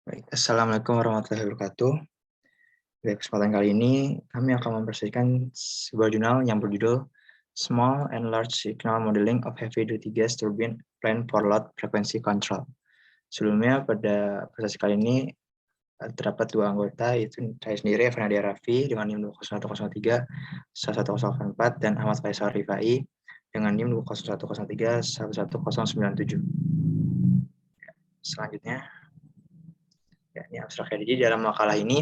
Baik, Assalamualaikum warahmatullahi wabarakatuh. Pada kesempatan kali ini, kami akan mempresentasikan sebuah jurnal yang berjudul Small and Large Signal Modeling of Heavy Duty Gas Turbine Plan for Load Frequency Control. Sebelumnya, pada presentasi kali ini terdapat dua anggota, yaitu saya sendiri, Fernandia Raffi, dengan NIM 20103 11084, dan Ahmad Faisal Rifai, dengan NIM 20103 11097. Selanjutnya, ini abstraknya. Jadi dalam makalah ini,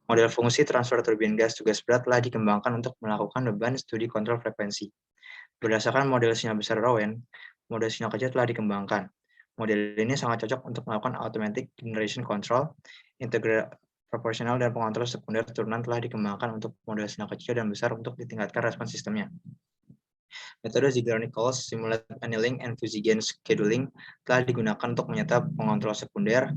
model fungsi transfer turbin gas tugas berat telah dikembangkan untuk melakukan beban studi kontrol frekuensi. Berdasarkan model sinyal besar Rowan, model sinyal kecil telah dikembangkan. Model ini sangat cocok untuk melakukan automatic generation control, integral proporsional, dan pengontrol sekunder turunan telah dikembangkan untuk model sinyal kecil dan besar untuk ditingkatkan respons sistemnya. Metode Ziegler-Nichols Simulate Annealing and Fusigen Scheduling telah digunakan untuk menyetap pengontrol sekunder.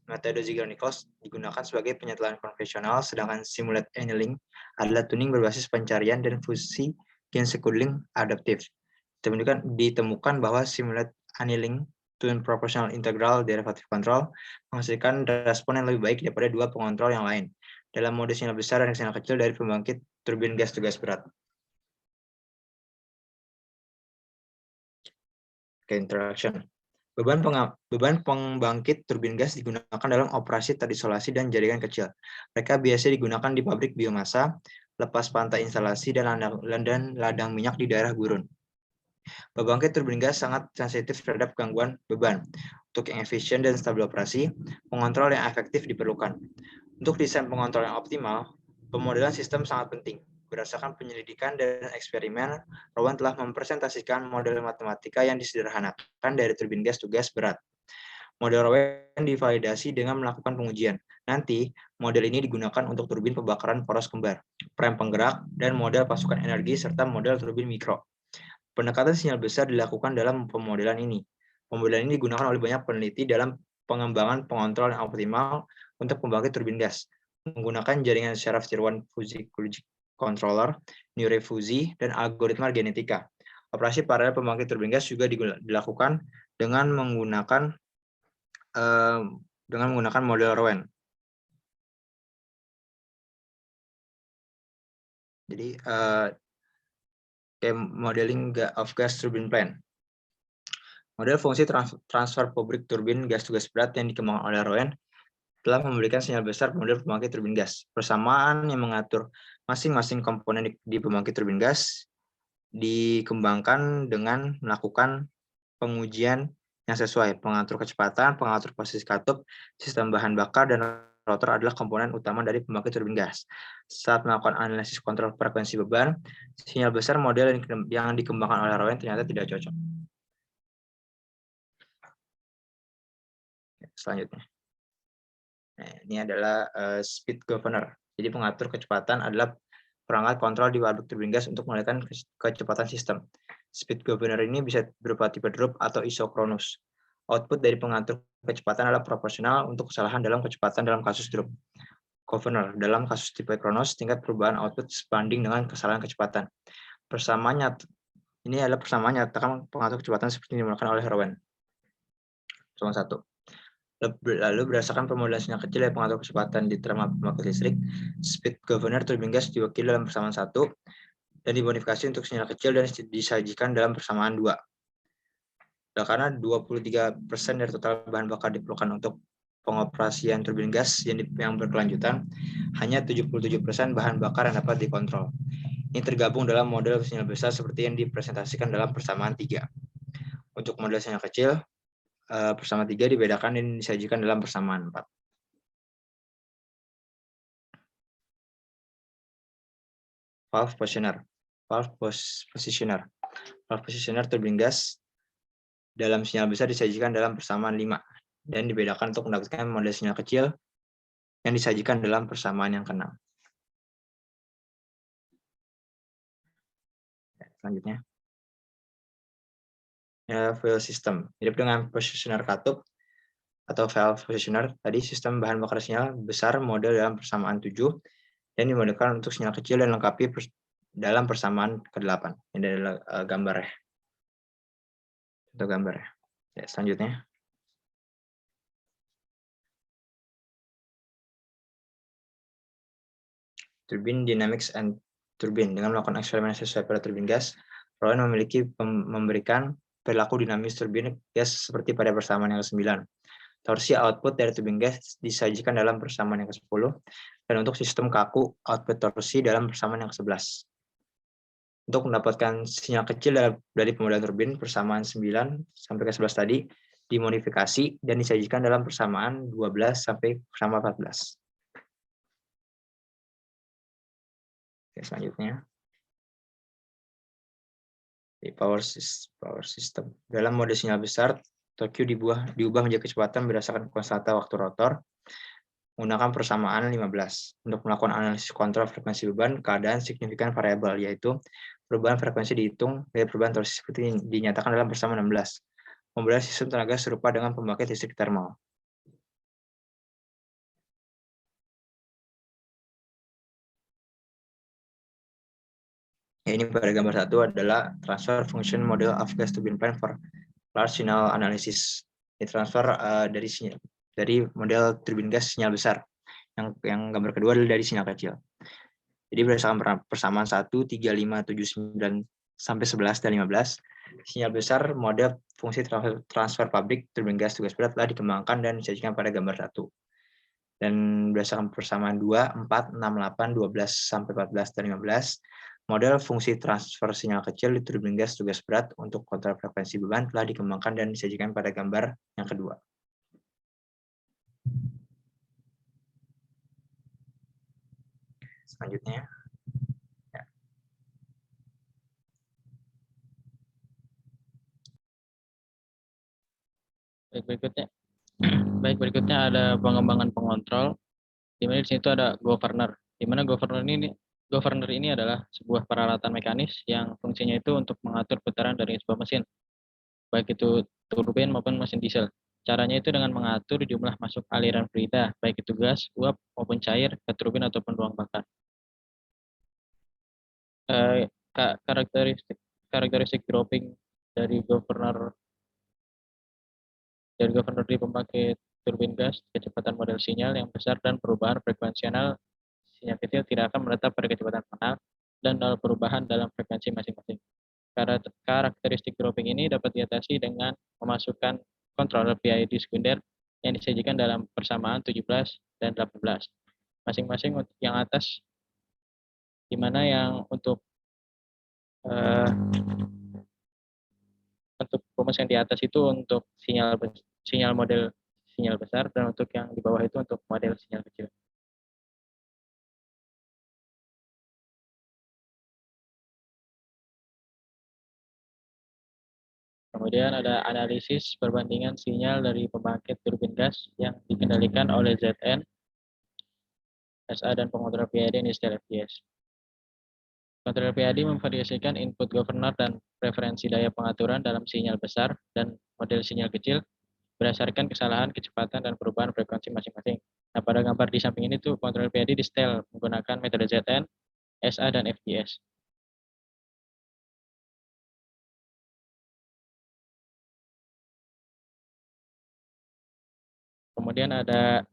Metode Ziegler-Nichols digunakan sebagai penyetelan konvensional, sedangkan Simulate Annealing adalah tuning berbasis pencarian dan fusi gen scheduling adaptif. Ditemukan bahwa Simulate Annealing tune proportional integral derivative control menghasilkan respon yang lebih baik daripada dua pengontrol yang lain dalam mode sinyal besar dan sinyal kecil dari pembangkit turbin gas tugas berat. Introduction. Beban pembangkit turbin gas digunakan dalam operasi terisolasi dan jaringan kecil. Mereka biasa digunakan di pabrik biomasa, lepas pantai instalasi, dan ladang minyak di daerah gurun. Pembangkit turbin gas sangat sensitif terhadap gangguan beban. Untuk yang efisien dan stabil operasi, pengontrol yang efektif diperlukan. Untuk desain pengontrol yang optimal, pemodelan sistem sangat penting. Berdasarkan penyelidikan dan eksperimen, Rowan telah mempresentasikan model matematika yang disederhanakan dari turbin gas tugas berat. Model Rowan divalidasi dengan melakukan pengujian. Nanti, model ini digunakan untuk turbin pembakaran poros kembar, prem penggerak, dan model pasukan energi, serta model turbin mikro. Pendekatan sinyal besar dilakukan dalam pemodelan ini. Pemodelan ini digunakan oleh banyak peneliti dalam pengembangan pengontrol yang optimal untuk pembangkit turbin gas, menggunakan jaringan syaraf tier 1 fusi controller, neurofusi, dan algoritma genetika. Operasi paralel pembangkit turbin gas juga dilakukan dengan menggunakan model Rowan. Jadi modeling of gas turbine plan. Model fungsi transfer pabrik turbin gas tugas berat yang dikembangkan oleh Rowan telah memberikan sinyal besar model pembangkit turbin gas. Persamaan yang mengatur masing-masing komponen di pembangkit turbin gas dikembangkan dengan melakukan pengujian yang sesuai. Pengatur kecepatan, pengatur posisi katup, sistem bahan bakar, dan rotor adalah komponen utama dari pembangkit turbin gas. Saat melakukan analisis kontrol frekuensi beban, sinyal besar model yang dikembangkan oleh Rowan ternyata tidak cocok. Selanjutnya. Nah, ini adalah speed governor. Jadi pengatur kecepatan adalah perangkat kontrol di pabrik turbin gas untuk mengendalikan kecepatan sistem. Speed governor ini bisa berupa tipe drop atau isochronous. Output dari pengatur kecepatan adalah proporsional untuk kesalahan dalam kecepatan dalam kasus drop. Governor dalam kasus tipe Kronos, tingkat perubahan output sebanding dengan kesalahan kecepatan. Ini adalah persamaan nyatakan pengatur kecepatan seperti yang dimulakan oleh Rowan. Contoh 1. Lalu berdasarkan pemodelan sinyal kecil dari pengatur kecepatan di terminal pembangkit listrik, speed governor turbin gas diwakili dalam persamaan 1 dan dimodifikasi untuk sinyal kecil dan disajikan dalam persamaan 2. Karena 23% dari total bahan bakar diperlukan untuk pengoperasian turbin gas yang berkelanjutan, hanya 77% bahan bakar yang dapat dikontrol. Ini tergabung dalam model sinyal besar seperti yang dipresentasikan dalam persamaan 3. Untuk model sinyal kecil, persamaan 3 dibedakan dan disajikan dalam persamaan 4. Valve positioner turbin gas dalam sinyal besar disajikan dalam persamaan 5 dan dibedakan untuk mendapatkan model sinyal kecil yang disajikan dalam persamaan yang ke-6. Selanjutnya. Fuel system. Mirip dengan positioner katup atau valve positioner, tadi sistem bahan bakar sinyal besar model dalam persamaan 7 dan dimodifikasi untuk sinyal kecil dan lengkapi dalam persamaan ke-8. Ini adalah gambarnya. Itu gambarnya. Ya, selanjutnya. Turbine Dynamics and Turbine. Dengan melakukan eksperimen sesuai pada turbin gas, Rowan memberikan perilaku dinamis turbin gas seperti pada persamaan yang ke-9. Torsi output dari turbin gas disajikan dalam persamaan yang ke-10, dan untuk sistem kaku, output torsi dalam persamaan yang ke-11. Untuk mendapatkan sinyal kecil dari pemodelan turbin, persamaan 9 sampai ke 11 tadi dimodifikasi dan disajikan dalam persamaan 12 sampai persamaan 14. Oke, selanjutnya. Power system. Dalam mode sinyal besar, Tokyo diubah menjadi kecepatan berdasarkan konstanta waktu rotor menggunakan persamaan 15. Untuk melakukan analisis kontrol frekuensi beban, keadaan signifikan variabel, yaitu perubahan frekuensi dihitung dari perubahan torsi seperti dinyatakan dalam persamaan 16. Membuat sistem tenaga serupa dengan pembangkit listrik termal. Ini pada gambar 1 adalah transfer function model of gas turbine plan for large signal analysis. Ini transfer dari model turbin gas sinyal besar. Yang gambar kedua adalah dari sinyal kecil. Jadi berdasarkan persamaan 1, 3, 5, 7, 9, sampai 11 dan 15, sinyal besar mode fungsi transfer pabrik turbin gas tugas berat telah dikembangkan dan disajikan pada gambar 1. Dan berdasarkan persamaan 2, 4, 6, 8, 12, sampai 14 dan 15, model fungsi transfer sinyal kecil di turbin gas tugas berat untuk kontrol frekuensi beban telah dikembangkan dan disajikan pada gambar yang kedua. Selanjutnya. Ya. Berikutnya ada pengembangan pengontrol, di mana di situ ada governor. Di mana governor ini adalah sebuah peralatan mekanis yang fungsinya itu untuk mengatur putaran dari sebuah mesin, baik itu turbin maupun mesin diesel. Caranya itu dengan mengatur jumlah masuk aliran fluida, baik itu gas, uap, maupun cair ke turbin ataupun ruang bakar. Karakteristik dropping dari governor di pembangkit turbin gas, kecepatan model sinyal yang besar dan perubahan frekuensial sinyal kecil tidak akan menetap pada kecepatan final dan nol perubahan dalam frekuensi masing-masing. Karakteristik dropping ini dapat diatasi dengan memasukkan controller PID sekunder yang disajikan dalam persamaan 17 dan 18. Masing-masing yang atas, di mana yang untuk rumus yang di atas itu untuk sinyal model sinyal besar, dan untuk yang di bawah itu untuk model sinyal kecil. Kemudian ada analisis perbandingan sinyal dari pembangkit turbin gas yang dikendalikan oleh ZN, SA, dan pengontrol PID di setel FGS. Kontrol PID memvariasikan input governor dan preferensi daya pengaturan dalam sinyal besar dan model sinyal kecil berdasarkan kesalahan, kecepatan, dan perubahan frekuensi masing-masing. Nah, pada gambar di samping ini tuh kontrol PID di setel menggunakan metode ZN, SA, dan FGS. Kemudian ada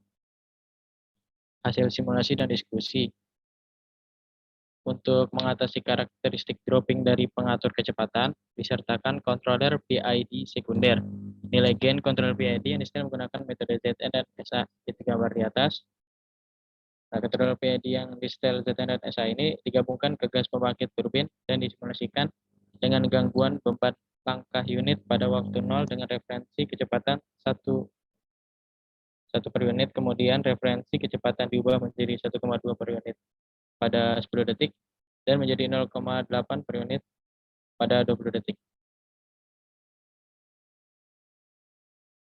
hasil simulasi dan diskusi. Untuk mengatasi karakteristik dropping dari pengatur kecepatan, disertakan controller PID sekunder. Nilai gain controller PID yang disetel menggunakan metode ZN dan SA di gambar di atas. Nah, controller PID yang disetel ZN dan SA ini digabungkan ke gas pembangkit turbin dan disimulasikan dengan gangguan beban langkah unit pada waktu 0 dengan referensi kecepatan 1 per unit, kemudian referensi kecepatan diubah menjadi 1,2 per unit pada 10 detik, dan menjadi 0,8 per unit pada 20 detik.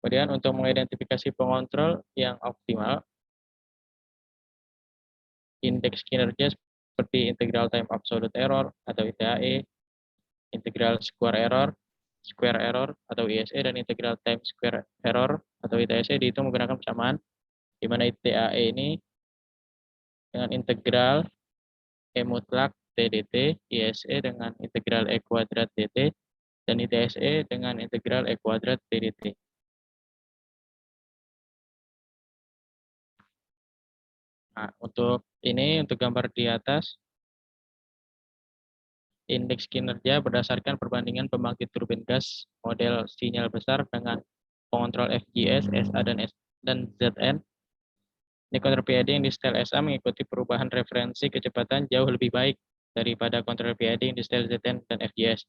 Kemudian untuk mengidentifikasi pengontrol yang optimal, indeks kinerja seperti integral time absolute error atau ITAE, integral square error atau ISE, dan integral time square error atau ITSE dihitung menggunakan persamaan, di mana ITAE ini dengan integral E mutlak TDT, ISE dengan integral E kuadrat DT, dan ITSE dengan integral E kuadrat dt. Nah, untuk gambar di atas, indeks kinerja berdasarkan perbandingan pembangkit turbin gas model sinyal besar dengan pengontrol FGS, SA, dan ZN. Ini kontrol PID yang di setel SA mengikuti perubahan referensi kecepatan jauh lebih baik daripada kontrol PID yang di setel ZN dan FGS.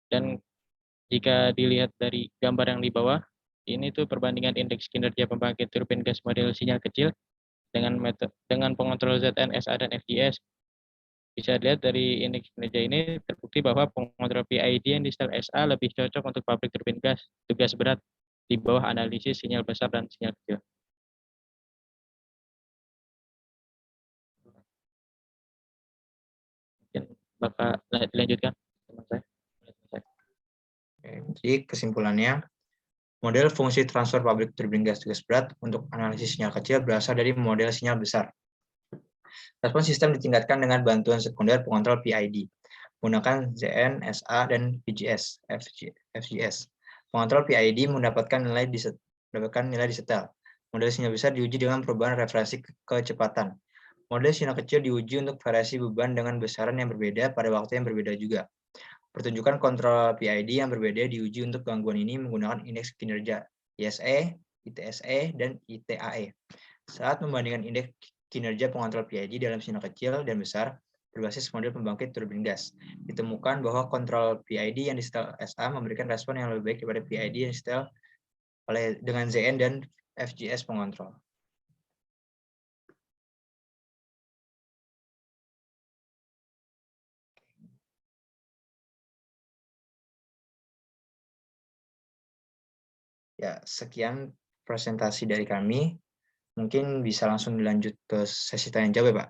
Dan jika dilihat dari gambar yang di bawah, ini tuh perbandingan indeks kinerja pembangkit turbin gas model sinyal kecil dengan pengontrol ZN, SA, dan FGS. Bisa dilihat dari indeks kinerja ini terbukti bahwa pengontrol PID yang di sel SA lebih cocok untuk pabrik turbin gas, tugas berat di bawah analisis sinyal besar dan sinyal kecil. Mungkin Bapak dilanjutkan. Jadi kesimpulannya, model fungsi transfer pabrik turbin gas tugas berat untuk analisis sinyal kecil berasal dari model sinyal besar. Respon sistem ditingkatkan dengan bantuan sekunder pengontrol PID, menggunakan ZN, SA, dan VGS, FGS. Pengontrol PID mendapatkan nilai disetel. Model sinyal besar diuji dengan perubahan referensi kecepatan. Model sinyal kecil diuji untuk variasi beban dengan besaran yang berbeda pada waktu yang berbeda juga. Pertunjukan kontrol PID yang berbeda diuji untuk gangguan ini menggunakan indeks kinerja ISE, ITSE, dan ITAE. Saat membandingkan indeks kinerja pengontrol PID dalam sinyal kecil dan besar berbasis model pembangkit turbin gas, ditemukan bahwa kontrol PID yang disetel SA memberikan respon yang lebih baik daripada PID yang disetel dengan ZN dan FGS pengontrol. Ya, sekian presentasi dari kami. Mungkin bisa langsung dilanjut ke sesi tanya jawab, Pak.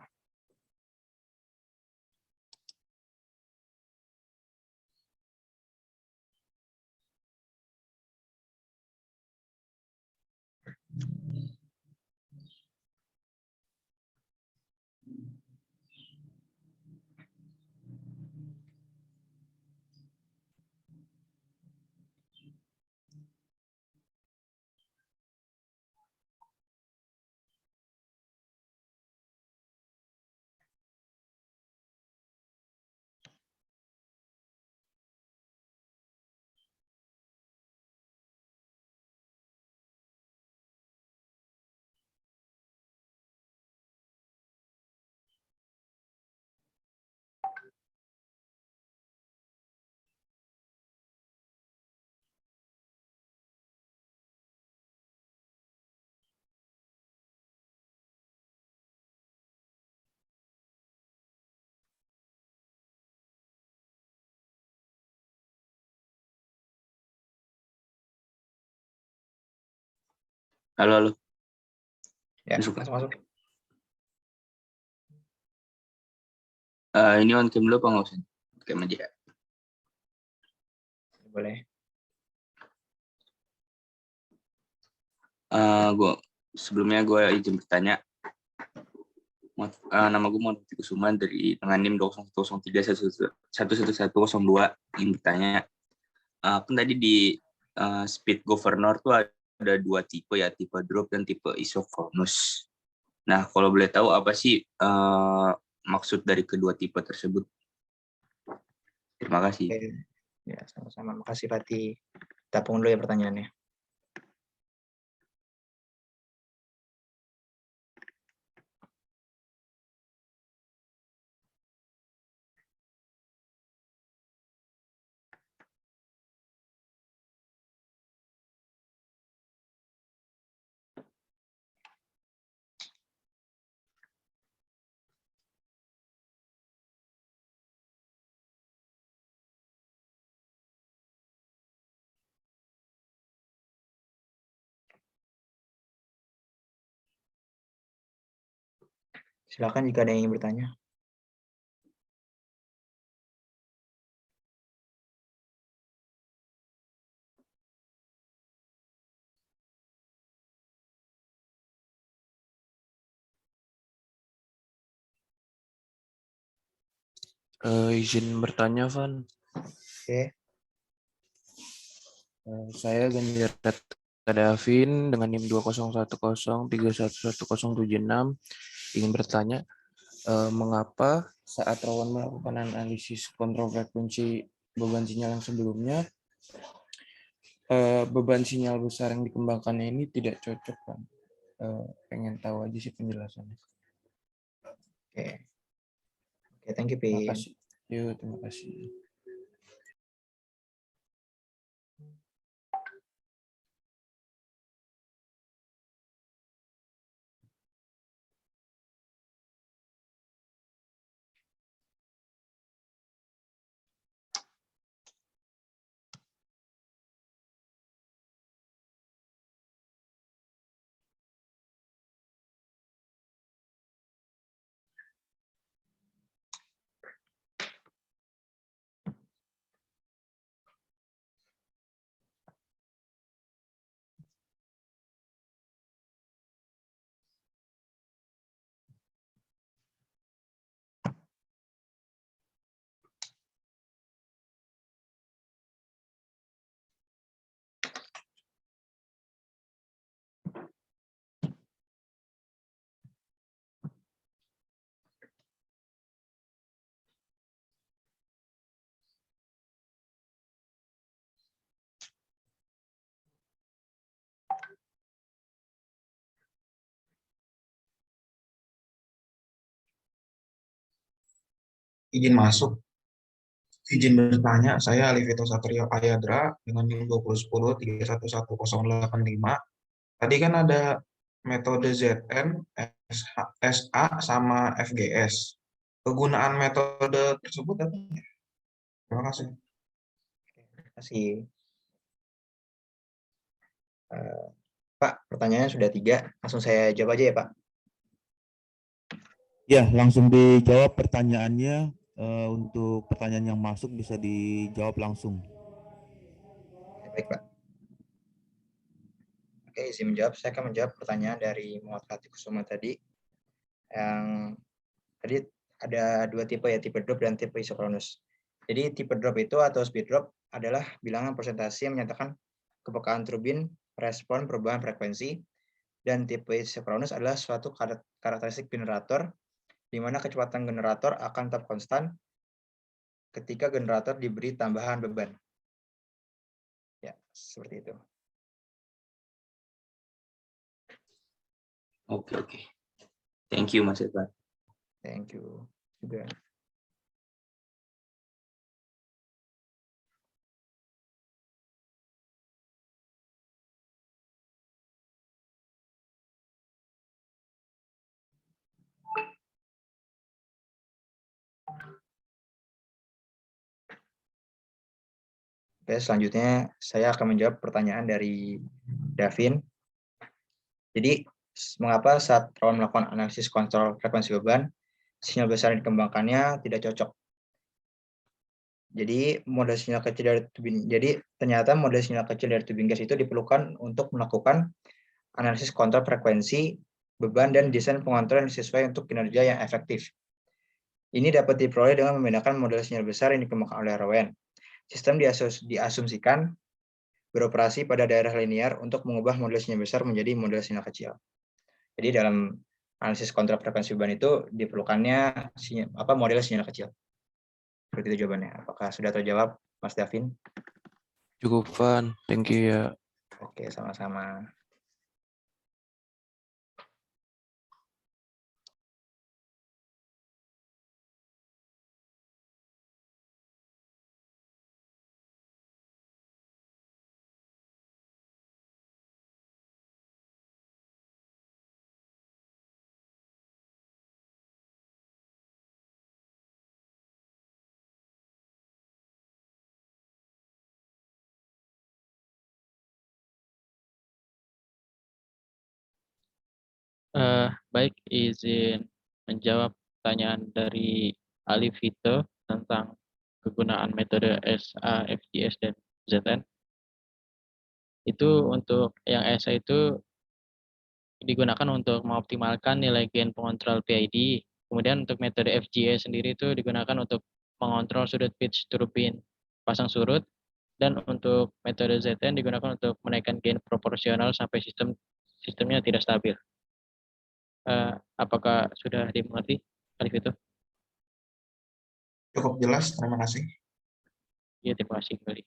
Halo. Ya, Masuk. masuk. Ini on cam dulu apa nggak usah? Cam aja. Boleh. Sebelumnya gue izin bertanya. Nama gue Muhammad Kusuma dari dengan NIM 203111102 yang bertanya. Kan tadi di speed governor tuh ada dua tipe ya, tipe drop dan tipe isochronous. Nah, kalau boleh tahu apa sih maksud dari kedua tipe tersebut? Terima kasih. Oke. Ya, sama-sama. Makasih, Fatih. Tapung dulu ya pertanyaannya. Silakan jika ada yang ingin bertanya. Izin bertanya, Van. Oke. Saya Ganjar Davin dengan NIM 20103103111076 ingin bertanya mengapa saat Rowan melakukan analisis kontrol frekuensi beban sinyal yang sebelumnya beban sinyal besar yang dikembangkannya ini tidak cocok kan? Pengen tahu aja sih penjelasannya. Oke, thank you, Terima Pin. kasih. Yuk, terima kasih. Izin masuk, izin bertanya, saya Alivito Satrio Ayadra dengan NIM 2010311085. Tadi kan ada metode ZN, SA, sama FGS. Kegunaan metode tersebut apa? Terima kasih. Terima kasih. Pak, pertanyaannya sudah 3. Langsung saya jawab aja ya, Pak. Ya, langsung dijawab pertanyaannya. Untuk pertanyaan yang masuk bisa dijawab langsung. Baik, Pak. Oke, izin menjawab. Saya akan menjawab pertanyaan dari Muhammad Fatih Kusuma tadi. Yang tadi ada 2 tipe ya, tipe drop dan tipe isochronous. Jadi tipe drop itu atau speed drop adalah bilangan persentase yang menyatakan kepekaan turbin respon perubahan frekuensi, dan tipe isochronous adalah suatu karakteristik generator di mana kecepatan generator akan tetap konstan ketika generator diberi tambahan beban. Ya, seperti itu. Oke. Thank you, Mas Edward. Thank you juga. Oke, selanjutnya saya akan menjawab pertanyaan dari Davin. Jadi, mengapa saat Rowan melakukan analisis kontrol frekuensi beban, sinyal besar yang dikembangkannya tidak cocok? Jadi, model sinyal kecil dari turbin. Jadi, ternyata model sinyal kecil dari turbin gas itu diperlukan untuk melakukan analisis kontrol frekuensi beban dan desain pengontrol yang sesuai untuk kinerja yang efektif. Ini dapat diperoleh dengan membedakan model sinyal besar yang dikembangkan oleh Rowan. Sistem diasumsikan beroperasi pada daerah linear untuk mengubah model sinyal besar menjadi model sinyal kecil. Jadi dalam analisis kontrol frekuensi beban itu diperlukannya model sinyal kecil. Seperti itu jawabannya. Apakah sudah terjawab, Mas Davin? Cukup, Van. Thank you ya. Oke, sama-sama. Baik, izin menjawab pertanyaan dari Alivito tentang kegunaan metode SA, FGS, dan ZN. Itu untuk yang SA itu digunakan untuk mengoptimalkan nilai gain pengontrol PID. Kemudian untuk metode FGS sendiri itu digunakan untuk mengontrol sudut pitch turbin pasang surut. Dan untuk metode ZN digunakan untuk menaikkan gain proporsional sampai sistemnya tidak stabil. Apakah sudah dimengerti, Alif itu? Cukup jelas, terima kasih. Ya, terima kasih kembali.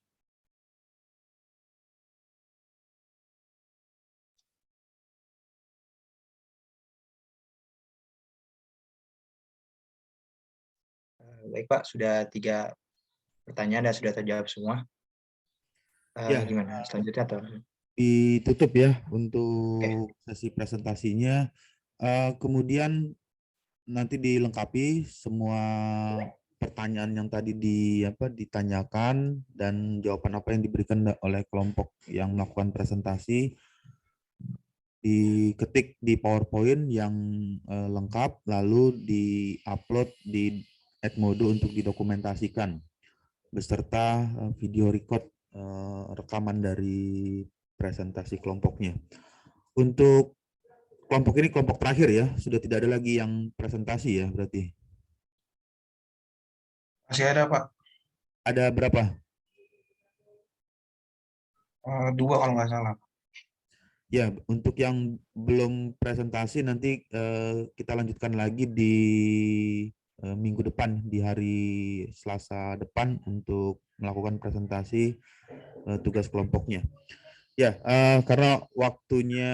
Baik Pak, sudah 3 pertanyaan dan sudah terjawab semua. Ya. Gimana selanjutnya atau? Ditutup ya untuk sesi presentasinya. Kemudian nanti dilengkapi semua pertanyaan yang tadi ditanyakan dan jawaban apa yang diberikan oleh kelompok yang melakukan presentasi, diketik di PowerPoint yang lengkap, lalu di-upload di Edmodo untuk didokumentasikan beserta video record rekaman dari presentasi kelompoknya. Untuk kelompok ini kelompok terakhir ya, sudah tidak ada lagi yang presentasi ya berarti. Masih ada, Pak. Ada berapa? 2 kalau nggak salah. Ya, untuk yang belum presentasi nanti kita lanjutkan lagi di minggu depan, di hari Selasa depan untuk melakukan presentasi tugas kelompoknya. Ya, karena waktunya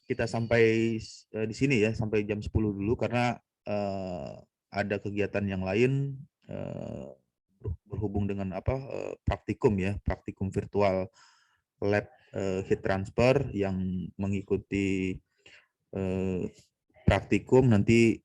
kita sampai di sini ya, sampai jam 10 dulu karena ada kegiatan yang lain berhubung dengan praktikum ya, praktikum virtual lab heat transfer yang mengikuti praktikum nanti